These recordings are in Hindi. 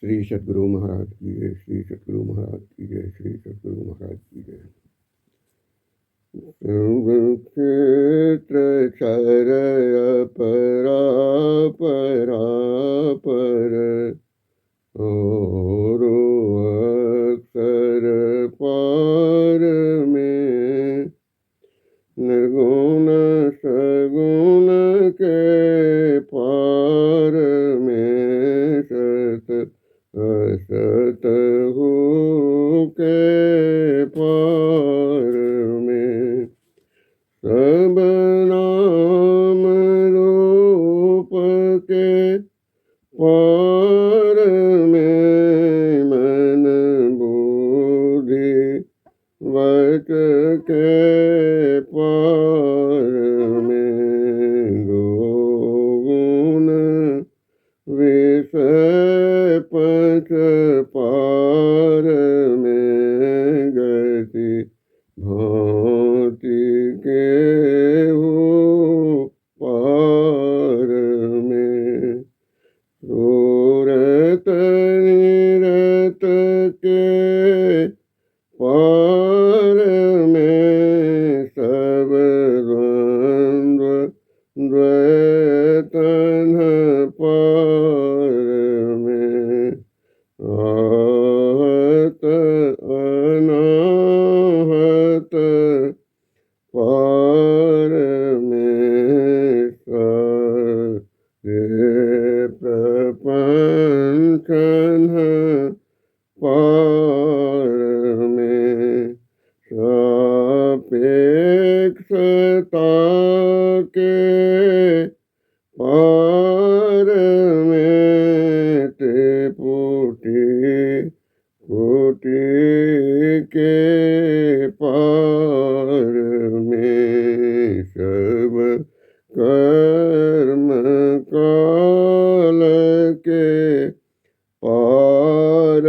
श्री सद्गुरु महाराज की जय, श्री सद्गुरु महाराज की जय, श्री सद्गुरु महाराज की जय। क्षेत्र क्षरय परा पर और अक्षर पार में निर्गुण सगुण के पार में सत असत हो के पार में सब नाम रूप के पार में मन बुद्धि वच के पार में गुण विषय पंच पार में गति भांति के हो पार में सूरत निरत के पार में सब द्वंद्व द्वैतन पार में आहत अनाहत पार में सारे प्रपंचन पार में सापेक्षता के पार में त्रिपुटी कोटि के पार में सब कर्म काल के पार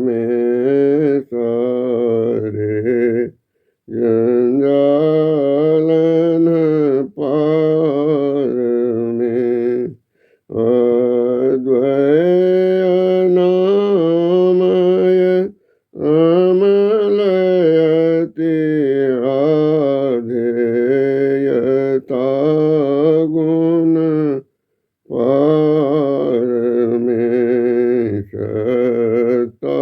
में सारे जंजालन पार में अद्वय नामय अमलयति आधेयता गुण पार में सत्ता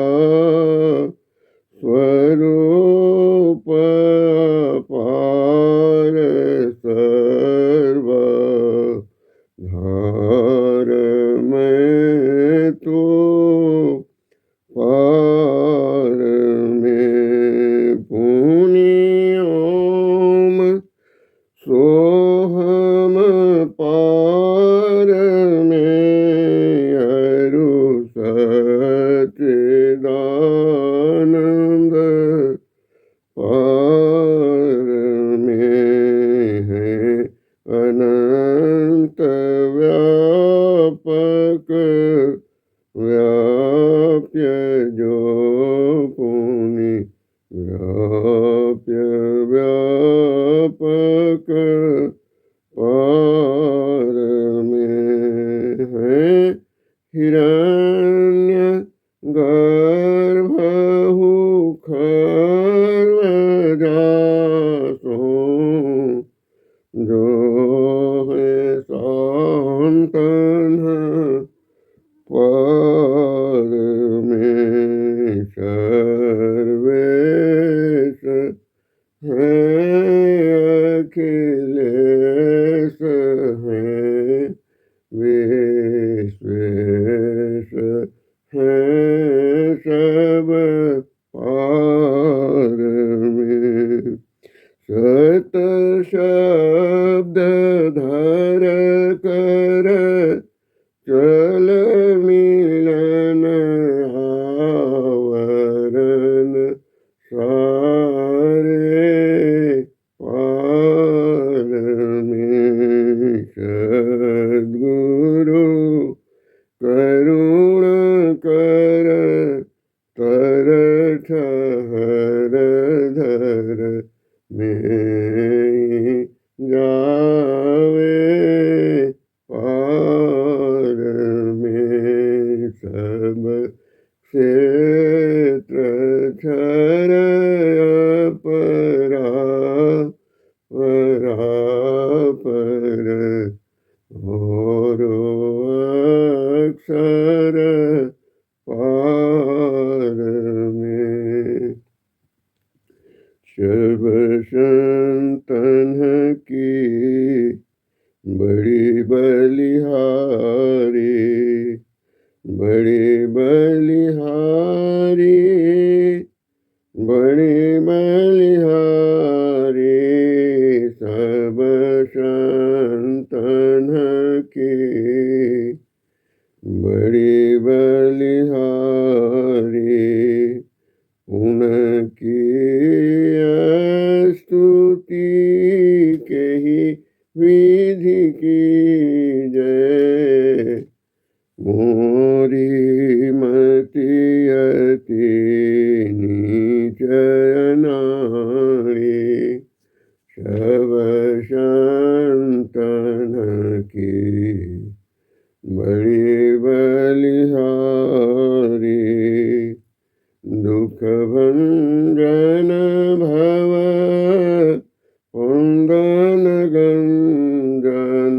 स्वरूप पार सर्व धार में तो पार में पुण्योम सोहम पार में अरु सच्चिदानंद पार में है अनंत व्यापक व्याप्य जो पुनि व्याप्य व्यापक पार में है हिरण्य गर्भहु खर्वजासो जो है सांतन पार में सर्वेश है अखिलेश है विश्वेश है सब पार में सत शब्द धर कर चल मिलन आवरण सारे पार में सद्गुरु करुण कर तर ठहर धर में जावे पार में बड़े बलिहारी, बड़े बलिहारी, सब संतन के। बड़े बलिहारी, उनकी स्तुति के ही विधि की जय। मोरी मति अति नीच अनाड़ी, सब संतन की। बड़ी बलिहारी, दुख भंजन भव पुंदन गंजन,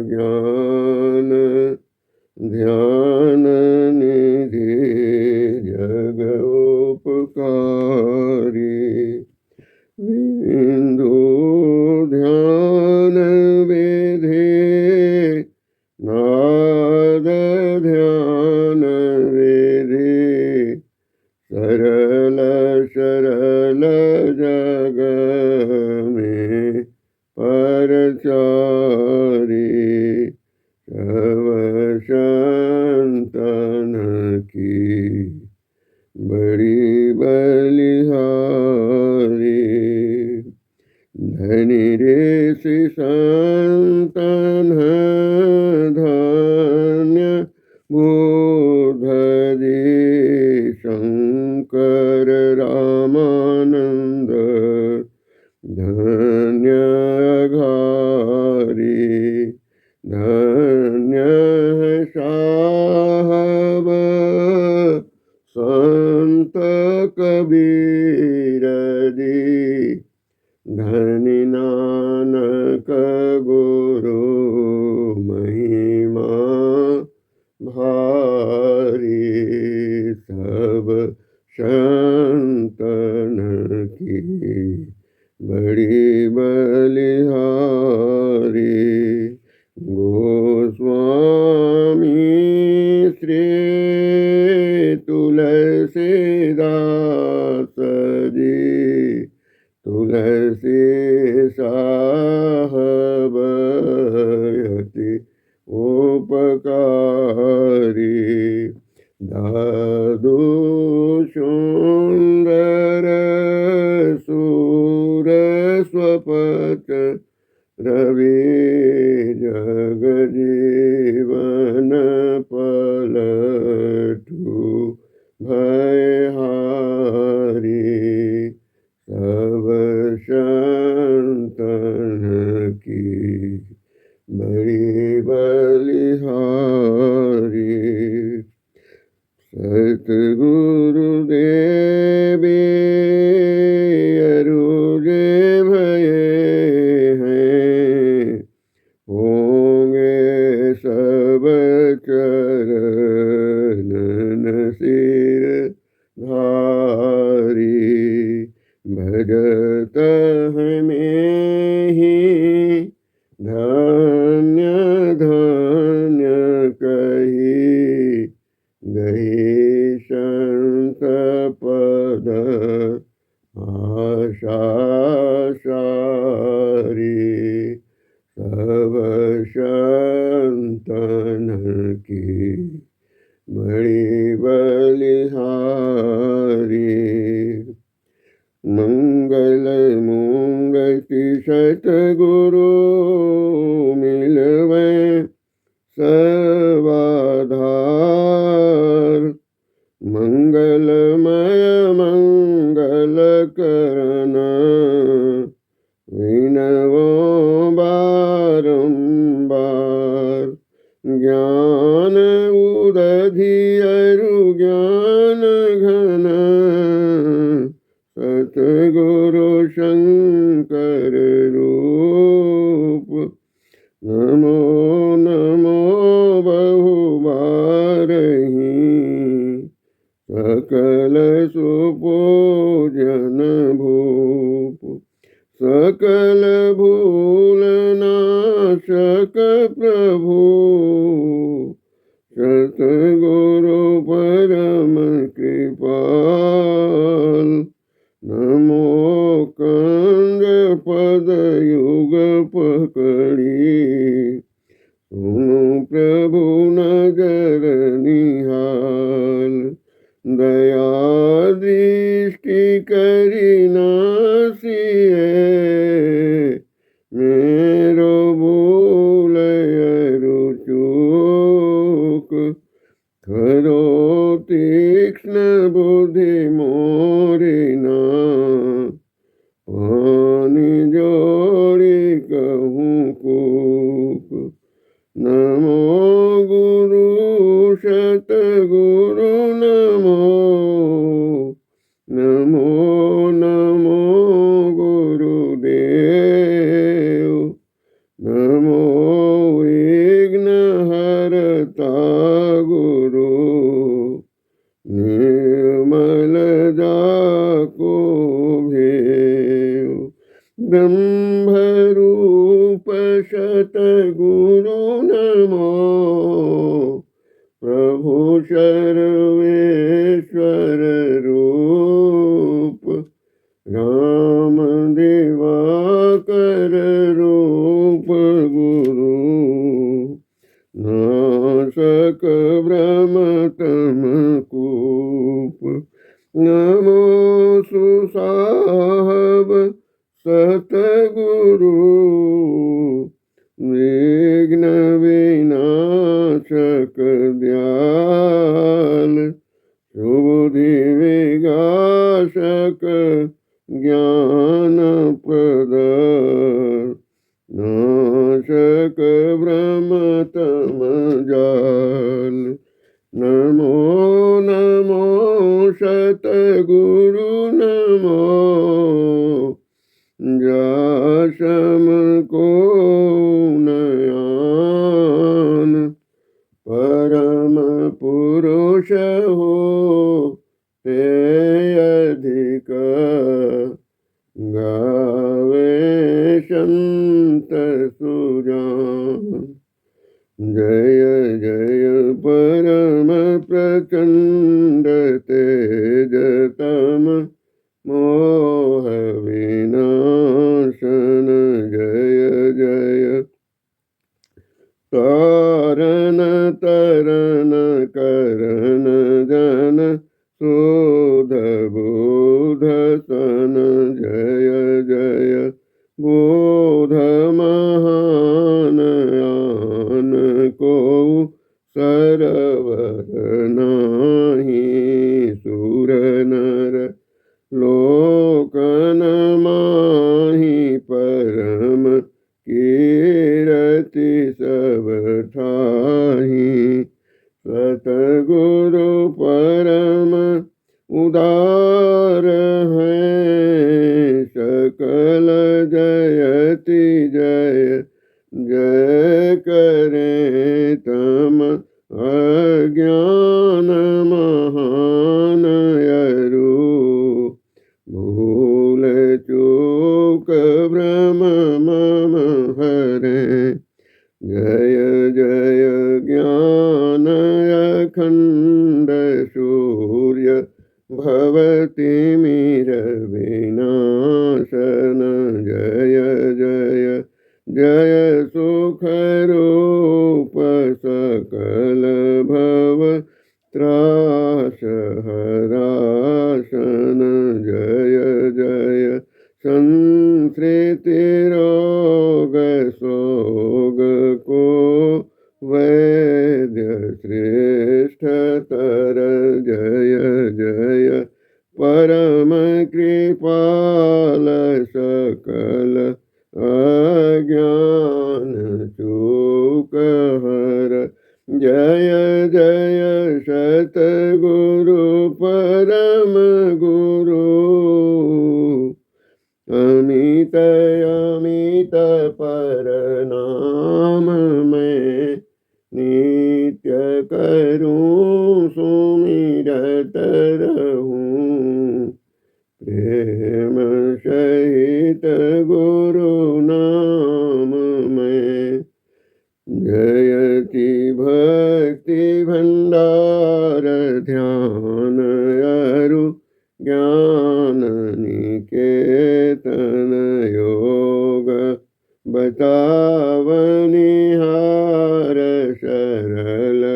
ज्ञान ध्यान निधि जग उपकारी। बिंदु ध्यान विधि, नाद ध्यान विधि, सरल सरल जग में परचारी। सब संतन की बड़ी बलिहारी। धनी ऋषि संतन धन्य बुध जी, शंकर रामानंद धन्य घारी। धन्य साहब संत कबीर जी, धनी नानक गुरु महिमा भारी। सब संतन की बड़ी बलिहारी। गोस्वामी श्री तुलसीदास जी, तुलसी साहब अति उपकारी। दादू सुंदर सूर स्वपत रवि, जग जीवन पलटू भयहारी। सब संतन की बड़ी बलिहारी। सतगुरुदेवी अरुजे भये हैं, होंगे सब चरणन सिर धारी। भजत हमें ही धन्य धन्य कही, गई संत पद आशा सारी। सब संतन की बड़ी बलिहारी। मंगल मूंगति सतगुरु मिलवे सर्वाधार। मंगलमय मंगल करन, विनवो बारंबार। ज्ञान उदधि अरु ज्ञान घन, सतगुरु शंकर रूप। नमो नमो बहुबारही, सकल सुपूजन भूप। सकल भूल नाशक प्रभु, सतगुरु नजर निहाल दया दृष्टि करी नासिए मेरो भूल चूक करो तीक्ष्ण बुद्धि मोरी ना पानी जोड़ी कहूँ कूक नमो गुरु सतगुरु नमो नमो नमो गुरुदेव नमो विघ्नहर्ता गुरु निर्मल जाको भेव ब्रह्मरूप सतगुरु नमो प्रभु सर्वेश्वर रूप राम दिवाकर रूप गुरु नाशक ब्रह्म तम कूप नमो सुसाहब सतगुरु विघ्न विनाशक दयाल शुभि विगाशक ज्ञान प्रद नाशक ब्रह्म तम जाल नमो नमो सतगुरु नमो जासम को नयान परम पुरुष हो ते अधिक गावे संत सुजान जय जय परम प्रचंड तेज तम मोह विनाशन जय जय तारण तरन करण जन शोध बोध सन जय जय बोध महान आन को सरवर नाही सुर नर लोकन माही परम कीरति सब ठाही सतगुरु परम उदार है सकल जयति जय जय करे तम अज्ञान महान यरु भूल चूक भ्रम मम हरे जय जय ज्ञान अखंड सूर्य भवतिमिर विनाशन जय जय जय सुख रूप सकल भव त्रास हरासन जय जय संस्कृति रोग सोग को वैद्य श्रेष्ठ तर जय जय परम कृपाल सकल अज्ञान चूक हर जय जय सतगुरु परम गुरु अमित अमित परनाम में नित्य करूं सुमिरत रहूं प्रेम सहित गुरु नाम में जयति भक्ति भंडार ध्यान अरु ज्ञान निकेतन योग बतावनिहार सरल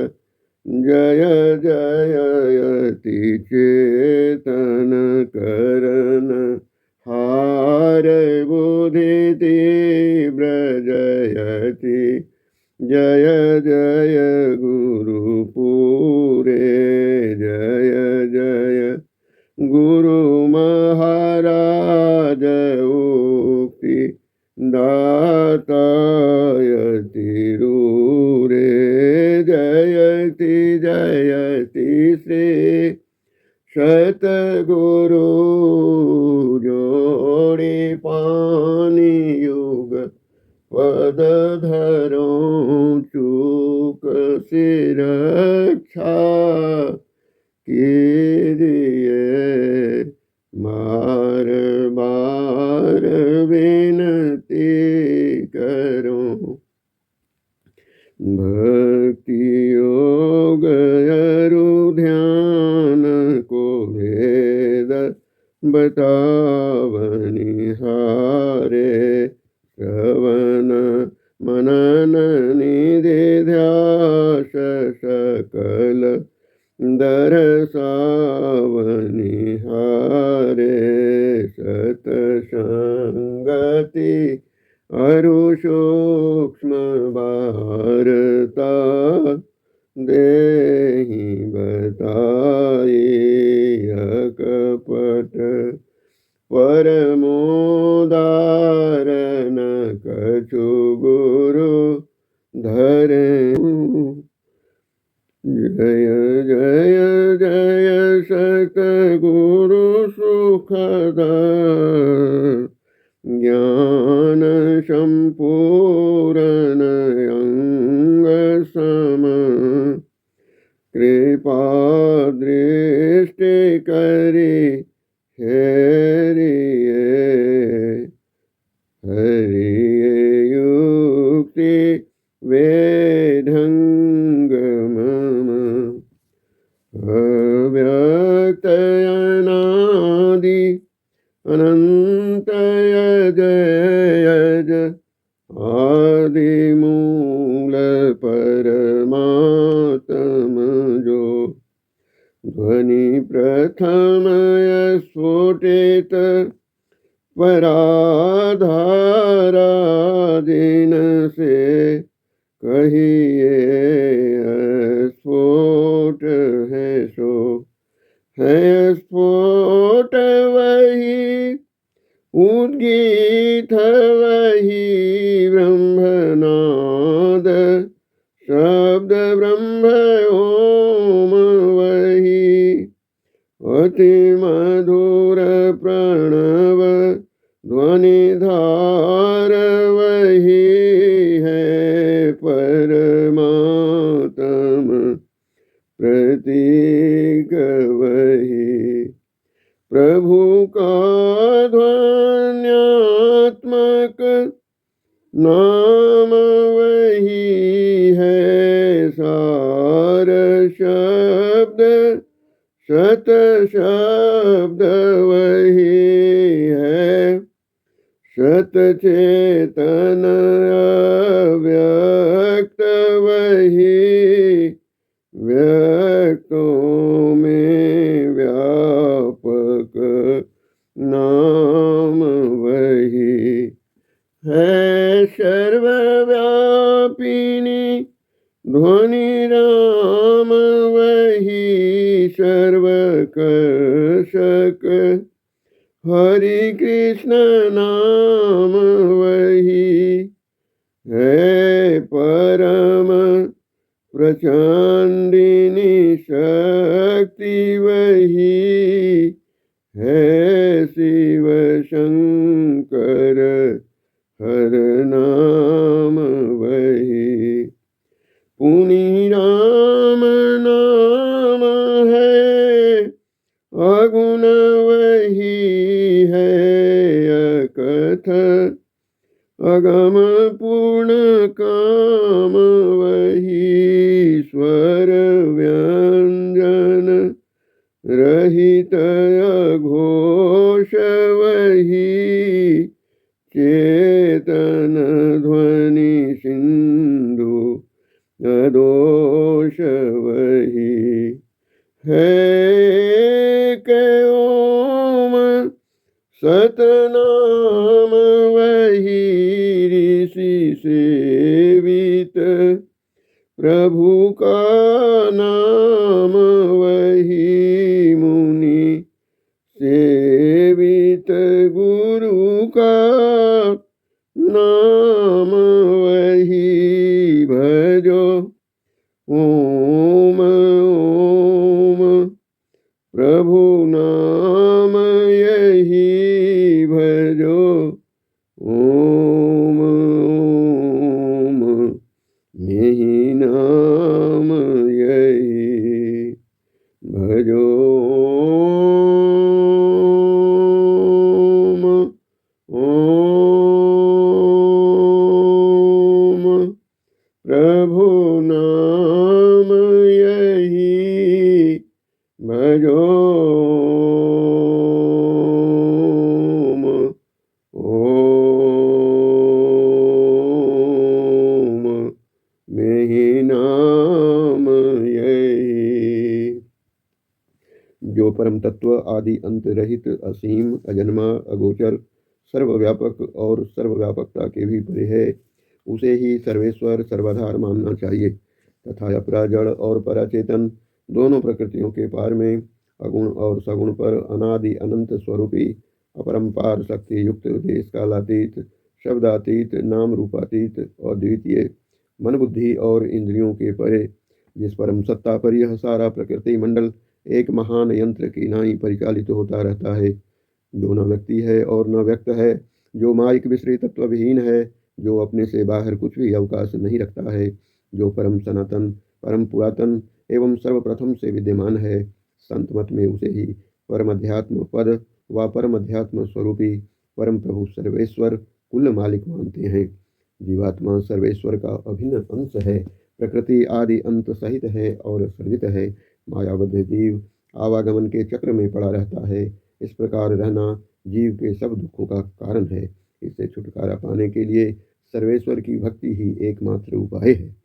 जयति जयति श्री सतगुरु जोड़े पानी युग पद धरों चूक सिरक्षा कीजिए बार बार विनती करूं भक्ति योग अरु ध्यान को भेद बतावनिहारे श्रवण मनन निधिध्यास सकल दरसावनिहारे सतसंगति अरु सूक्ष्म वार्ता देहि बताई अकपट परमोदारन कछु गुरु धरे जय जय जय सतगुरु सुखद ज्ञान संपूर्ण अंग सम कृपा दृष्टि करी हरिये हरिये युक्ति वेदंग मम अव्यक्त अनादि अनंत यज यज आदिमूल परमात्म जो ध्वनि प्रथम स्फुटित पराधाराधीन से कहिए स्फोट है सो है स्फोट वही उद्गीत वही ब्रह्मनाद शब्द ब्रह्म ओम वही अति मधुर प्रणव ध्वनिधार वही है परमात्म प्रतीक वही प्रभु का ध्वन्यात्मक नाम वही है सार शब्द सत शब्द वही है सत चेतन अव्यक्त वही व्यक्तों में व्यापक नाम वही है सर्वव्यापिनी ध्वनि राम वही सर्वकर्षक हरि कृष्ण नाम वही है परम प्रचंडिनी शक्ति वही है शिव शंकर हर नाम वही पुनि राम नाम है अगुण वही है अकथ अगम पूर्ण काम वही स्वर व्यंजन रहित घोष वही चेतन ध्वनि सिंधु अदोष वही है ओम सतनाम वही ऋषि सेवित प्रभु का नाम वही मुनि सेवित गुरु का नाम वही भजो ओम ओम प्रभु नाम यही भजो। ओम ओम यही नाम यही भजो। ओम ओम प्रभु नाम यही भजो। ओम ओम यही नाम यही। जो परम तत्व आदि अंत रहित असीम अजन्मा अगोचर सर्वव्यापक और सर्वव्यापकता के भी परे है, उसे ही सर्वेश्वर सर्वाधार मानना चाहिए तथा अपराजड़ और पराचेतन दोनों प्रकृतियों के पार में अगुण और सगुण पर अनादि अनंत स्वरूपी अपरंपार शक्ति युक्त देश कालातीत शब्दातीत नाम रूपातीत और द्वितीय मन बुद्धि और इंद्रियों के परे जिस परम सत्ता पर यह सारा प्रकृति मंडल एक महान यंत्र की नाई परिचालित होता रहता है, जो न व्यक्ति है और न व्यक्त है, जो माइक विश्री तत्वविहीन है, जो अपने से बाहर कुछ भी अवकाश नहीं रखता है, जो परम सनातन परम पुरातन एवं सर्वप्रथम से विद्यमान है। संत मत में उसे ही परम अध्यात्म पद व परम अध्यात्म स्वरूपी परम प्रभु सर्वेश्वर कुल मालिक मानते हैं। जीवात्मा सर्वेश्वर का अभिन्न अंश है, प्रकृति आदि अंत सहित है और सर्जित है। मायाबद्ध जीव आवागमन के चक्र में पड़ा रहता है। इस प्रकार रहना जीव के सब दुखों का कारण है। इससे छुटकारा पाने के लिए सर्वेश्वर की भक्ति ही एकमात्र उपाय है।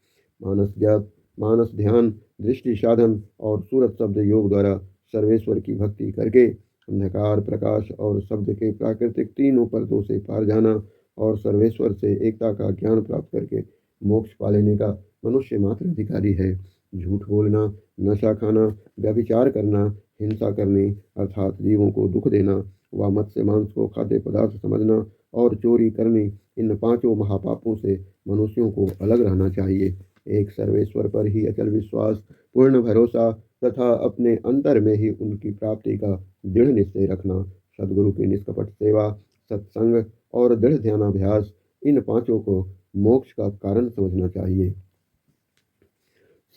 मानस जप, मानस ध्यान, दृष्टि साधन और सूरत शब्द योग द्वारा सर्वेश्वर की भक्ति करके अंधकार प्रकाश और शब्द के प्राकृतिक तीनों पर्दों से पार जाना और सर्वेश्वर से एकता का ज्ञान प्राप्त करके मोक्ष पा लेने का मनुष्य मात्र अधिकारी है। झूठ बोलना, नशा खाना, व्यभिचार करना, हिंसा करनी अर्थात जीवों को दुख देना व मत्स्य मांस को खाद्य पदार्थ समझना और चोरी करनी, इन पांचों महापापों से मनुष्यों को अलग रहना चाहिए। एक सर्वेश्वर पर ही अचल विश्वास, पूर्ण भरोसा तथा अपने अंतर में ही उनकी प्राप्ति का दृढ़ निश्चय रखना, सद्गुरु की निष्कपट सेवा, सत्संग और दृढ़ ध्यानाभ्यास, इन पांचों को मोक्ष का कारण समझना चाहिए।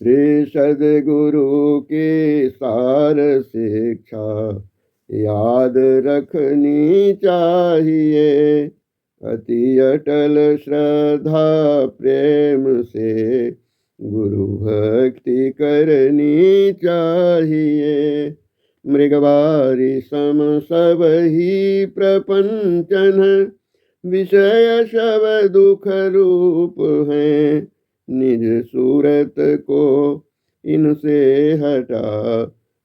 श्री सद्गुरु की सार शिक्षा याद रखनी चाहिए। अति अटल श्रद्धा प्रेम से गुरु भक्ति करनी चाहिए। मृगवारी सम सब ही प्रपंचन विषय सब दुख रूप हैं। निज सूरत को इनसे हटा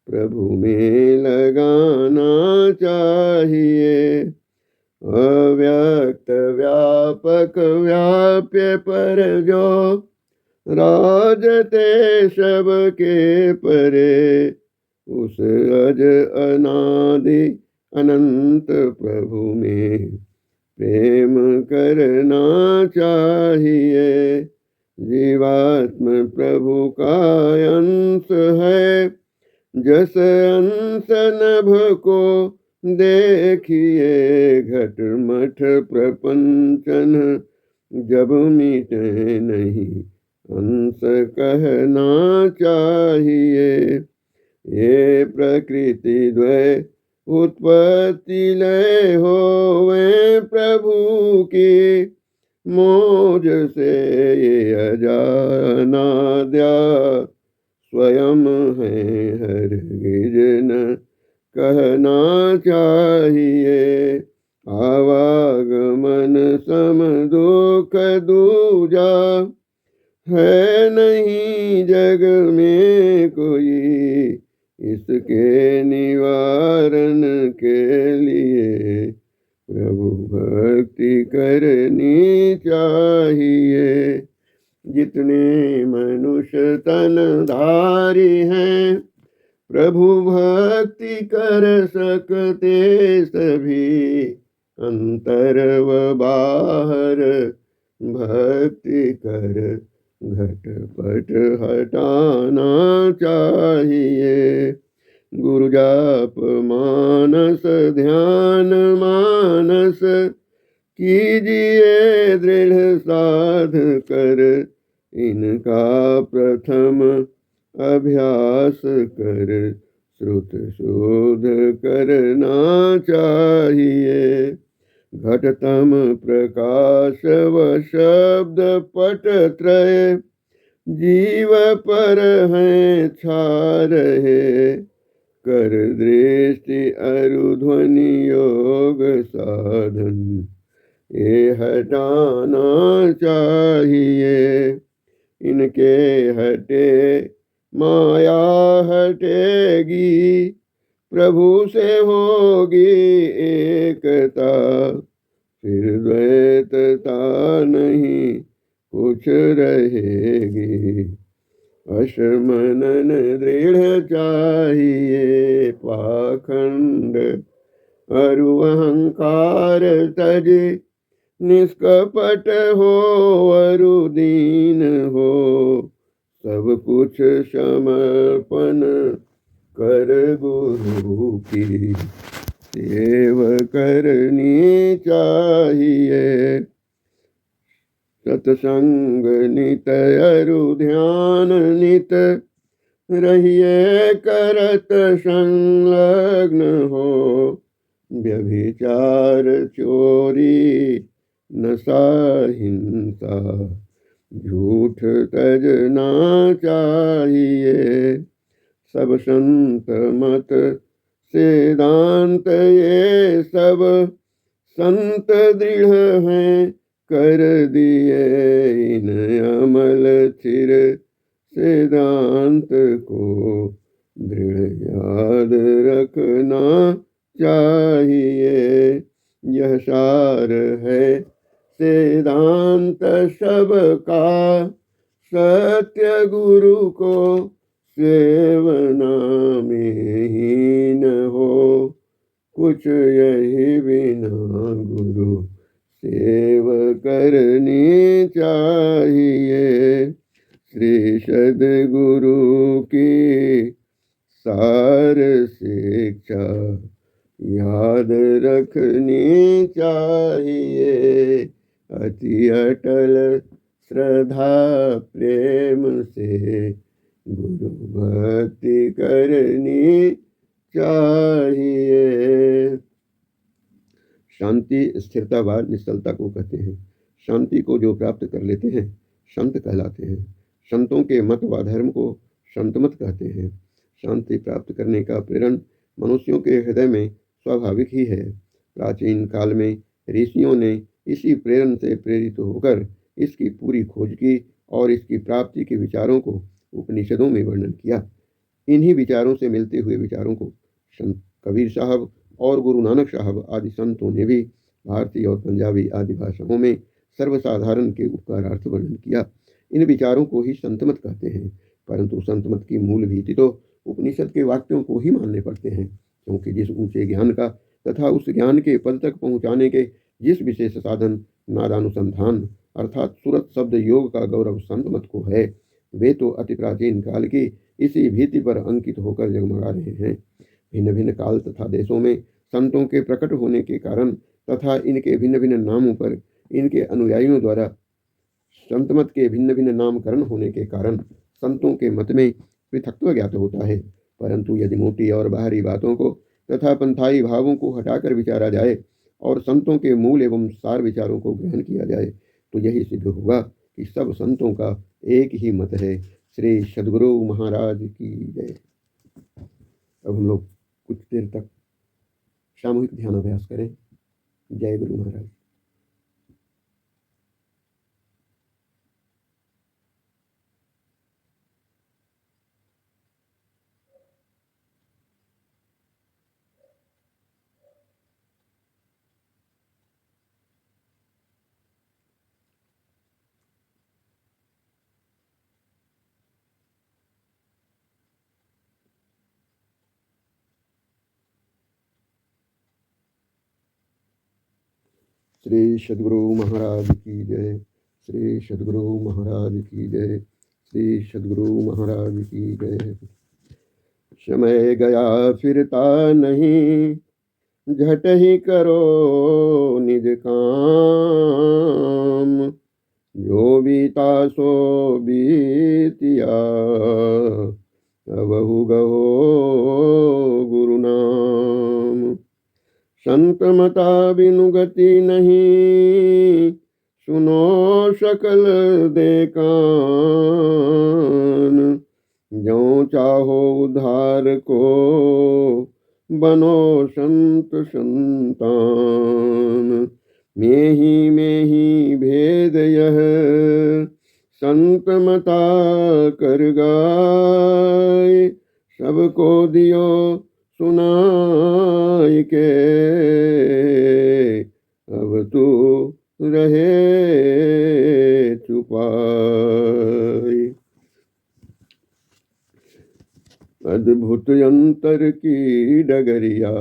प्रभु में लगाना चाहिए। अव्यक्त व्यापक व्याप्य पर जो राजते सबके परे, उस अज अनादि अनंत प्रभु में प्रेम करना चाहिए। जीवात्म प्रभु का अंश है, जस अंश नभ को देखिए। घट मठ प्रपंचन जब मिटे नहीं अंश कहना चाहिए। ये प्रकृति द्वय उत्पत्ति लय होवे प्रभु की, मोज से ये अजानाद्या स्वयं है हरगिज न कहना चाहिए। आवागमन सम दुख दूजा है नहीं जग में कोई, इसके निवारण के लिए प्रभु भक्ति करनी चाहिए। जितने मनुष्य तनधारी हैं, प्रभु भक्ति कर सकते सभी। अंतर व बाहर भक्ति कर घटपट हटाना चाहिए। गुरु जाप मानस ध्यान मानस, कीजिए दृढ़ साध कर, इनका प्रथम अभ्यास कर, श्रुत शोध करना चाहिए। घटतम प्रकाश व शब्द पट त्रय, जीव पर हैं छा रहे, कर दृष्टि अरुध्वनि योग साधन, ये हटाना चाहिए। इनके हटे माया हटेगी, प्रभु से होगी एकता, फिर द्वैतता नहीं कुछ रहेगी। अशमनन दृढ़ चाहिए, पाखंड अरु अहंकार तज, निष्कपट हो अरु दीन हो, सब कुछ समर्पण कर गुरु की सेव करनी चाहिए। सत्संग नित अरु ध्यान नित, रहिए करत संलग्न हो, व्यभिचार चोरी नशा हिंसा, झूठ तजना चाहिए। सब संत मत सिद्धांत ये सब, संत दृढ़ हैं कर दिए इन अमल थिर, सिद्धांत को दृढ़ याद रखना चाहिए। यह सार है सिद्धांत सबका, सत्य गुरु को सेवना में ही न हो, कुछ यही बिना गुरु सेव करनी चाहिए। श्री सद्गुरु की सार शिक्षा याद रखनी चाहिए। अति अटल श्रद्धा प्रेम से गुरु भक्ति करनी चाहिए। शांति स्थिरता व निश्चलता को कहते हैं। शांति को जो प्राप्त कर लेते हैं संत कहलाते हैं। संतों के मत व धर्म को संत मत कहते हैं। शांति प्राप्त करने का प्रेरण मनुष्यों के हृदय में स्वाभाविक ही है। प्राचीन काल में ऋषियों ने इसी प्रेरण से प्रेरित होकर इसकी पूरी खोज की और इसकी प्राप्ति के विचारों को उपनिषदों में वर्णन किया। इन्हीं विचारों से मिलते हुए विचारों को संत कबीर साहब और गुरु नानक साहब आदि संतों ने भी भारतीय और पंजाबी आदि भाषाओं में सर्वसाधारण के उपकारार्थ वर्णन किया। इन विचारों को ही संतमत कहते हैं, परंतु संतमत की मूल भीति तो उपनिषद के वाक्यों को ही मानने पड़ते हैं, क्योंकि जिस ऊंचे ज्ञान का तथा उस ज्ञान के पद तक पहुँचाने के जिस विशेष साधन नादानुसंधान अर्थात सुरत शब्द योग का गौरव संतमत को है, वे तो अति प्राचीन काल की इसी भीति पर अंकित होकर जगमगा रहे हैं। भिन्न भिन्न काल तथा देशों में संतों के प्रकट होने के कारण तथा इनके भिन्न भिन्न नामों पर इनके अनुयायियों द्वारा संतमत के भिन्न भिन्न नामकरण होने के कारण संतों के मत में पृथक्त्व ज्ञात होता है। परंतु यदि मोटी और बाहरी बातों को तथा पंथाई भावों को हटाकर विचारा जाए और संतों के मूल एवं सार विचारों को ग्रहण किया जाए तो यही सिद्ध होगा कि सब संतों का एक ही मत है। श्री सद्गुरु महाराज की जय। अब हम लोग कुछ देर तक सामूहिक ध्यान अभ्यास करें। जय गुरु महाराज। श्री सद्गुरु महाराज की जय। श्री सद्गुरु महाराज की जय। श्री सद्गुरु महाराज की जय। समय गया फिरता नहीं, झट ही करो निज काम। जो बीता सो बीतिया, अबहु गहो गुरु नाम। संत मता बिनु गति नहीं, सुनो सकल दे कान। ज्यों चाहो उद्धार को, बनो संत संतान। में ही भेद यह, संत मता कर गाय। सबको दियो सुनाई के, अब तू रहे छुपाई। अद्भुत अंतर की डगरिया,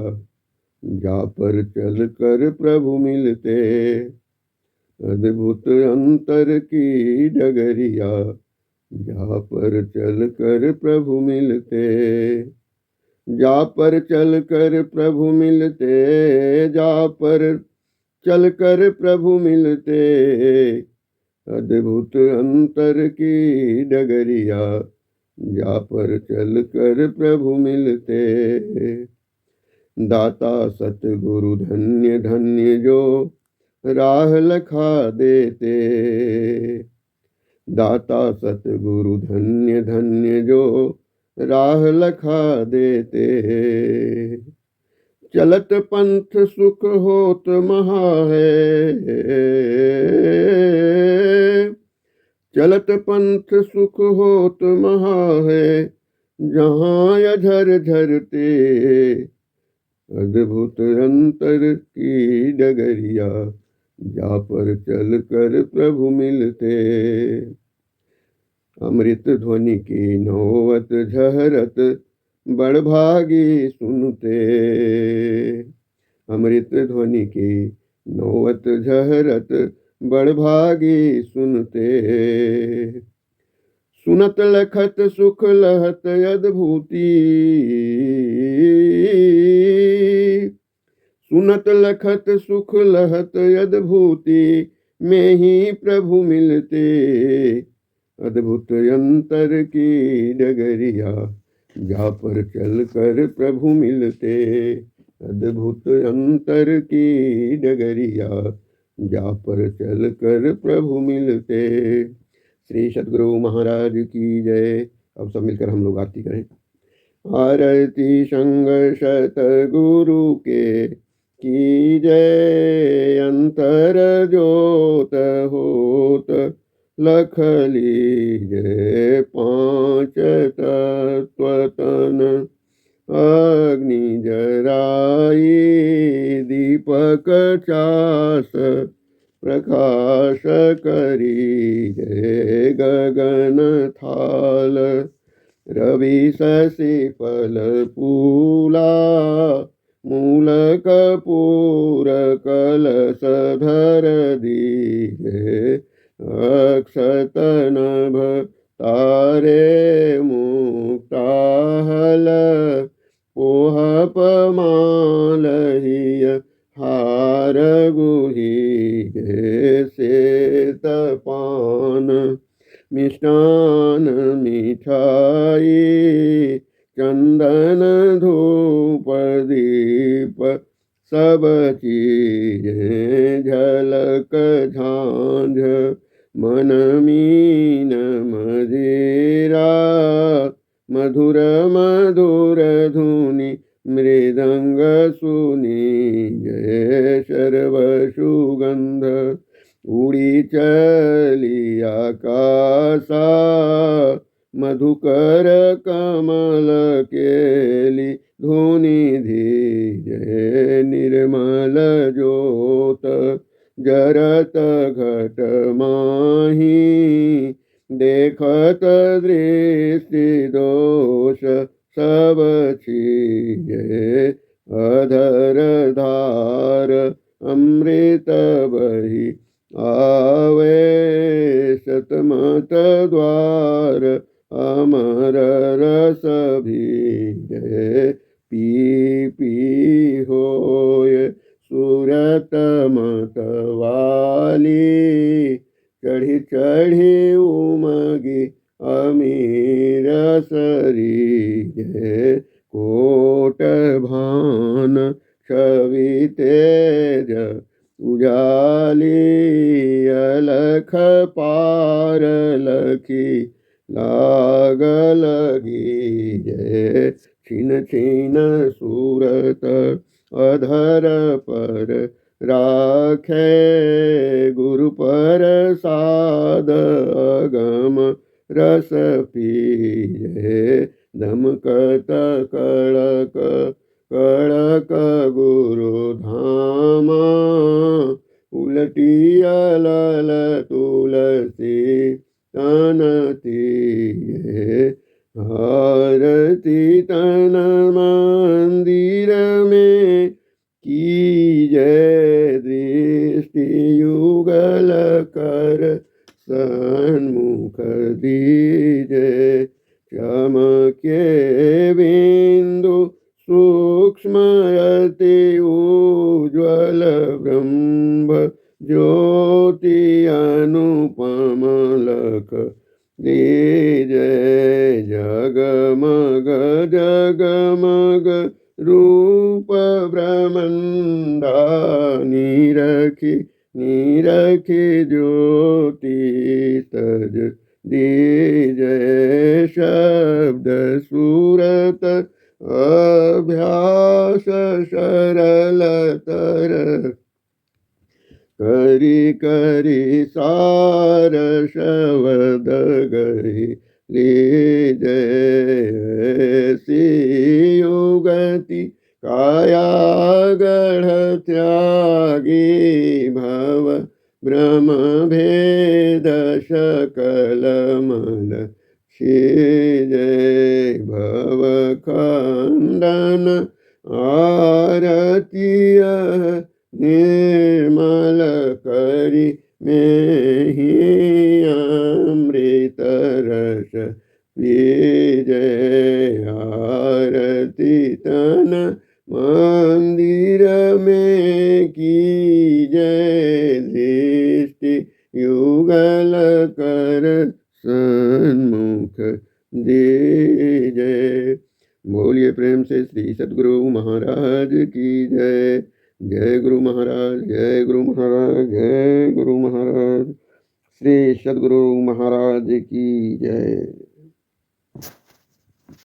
जा पर चल कर प्रभु मिलते। अद्भुत अंतर की डगरिया, जा पर चल कर प्रभु मिलते। जा पर चल कर प्रभु मिलते, जा पर चल कर प्रभु मिलते। अद्भुत अंतर की डगरिया, जा पर चल कर प्रभु मिलते। दाता सतगुरु धन्य धन्य, जो राह लखा देते। दाता सतगुरु धन्य धन्य, जो राह लखा देते। चलत पंथ सुख होत महा है, चलत पंथ सुख होत महा है। जहाँ अधर झरते, अद्भुत अंतर की डगरिया, जा पर चल कर प्रभु मिलते। अमृत ध्वनि की नौवत झहरत, बड़भागी सुनते। अमृत ध्वनि की नौवत झहरत, बड़भागी सुनते। सुनत लखत सुख लहत अद्भुति, सुनत लखत सुख लहत अद्भुति। में ही प्रभु मिलते। अद्भुत अंतर की डगरिया, जा पर चल कर प्रभु मिलते। अद्भुत अंतर की डगरिया, जा पर चल कर प्रभु मिलते। श्री सद्गुरु महाराज की जय। अब सब मिलकर हम लोग आरती करें। आरती संग सतगुरु के की जय। अंतर ज्योत होत लख लीजय। पांच तत्व तन अग्नि जराई। दीपक चास प्रकाश करीजय। गगन थाल रवि शशि फल फूला। मूल कपूर कलश धर दीजय। अक्षत नभ तारे मुक्ताहल। पोहप मालहिय हार गुहीजय। श्वेत पान मिष्टान मिठाई। चंदन धूप दीप सब चीजें। झलक झांझ मन मीन मदिरा। मधुर मधुर धुनि मृदंग सुनीजय। सर्व सुगंध उड़ी चली आकाशा। मधुकर कमल केली धुनि धीजय। निर्मल ज्योत जरत घट माही। देखत दृष्टि दोष सब चीजय। अधर धार अमृत बही आवे। सूरत मत द्वार अमर रस भीजे पी पी होय सूरत मत वाली चढ़ी चढ़ी उमगी अमीर सरी जय कोट भान छवि तेज उजाली अलख पार लखी लाग लगी जय छिन छिन सूरत अधर पर राखे गुरु प्रसाद अगम रस पीजे दमकत कड़क कड़क गुरु धामा उलटी अलल तुलसी तनती आरती तन मंदिर में की जय दृष्टि युगल कर सन्मुख दीजय चमके बिंदु सूक्ष्म अति उज्ज्वल ब्रह्म ज्योति अनुपम लख दीजय जगमग जगमग रूप ब्रह्मंडा निरखी निरखी ज्योति तज दीजय शब्द सूरत अभ्यास सरलतर करी करी सार शब्द गई लीजय सी युगति काया गढ़ त्यागी भव ब्रह्म भेद सकल मल जय भव खंडन आरतीय निर्मल करी में ही अमृत रस विजय आरती तन मंदिर में की जय दृष्टि युगल कर सन्मुख दीजय। बोलिए प्रेम से श्री सद्गुरु महाराज की जय। जय गुरु महाराज, जय गुरु महाराज, जय गुरु महाराज। श्री सद्गुरु महाराज की जय।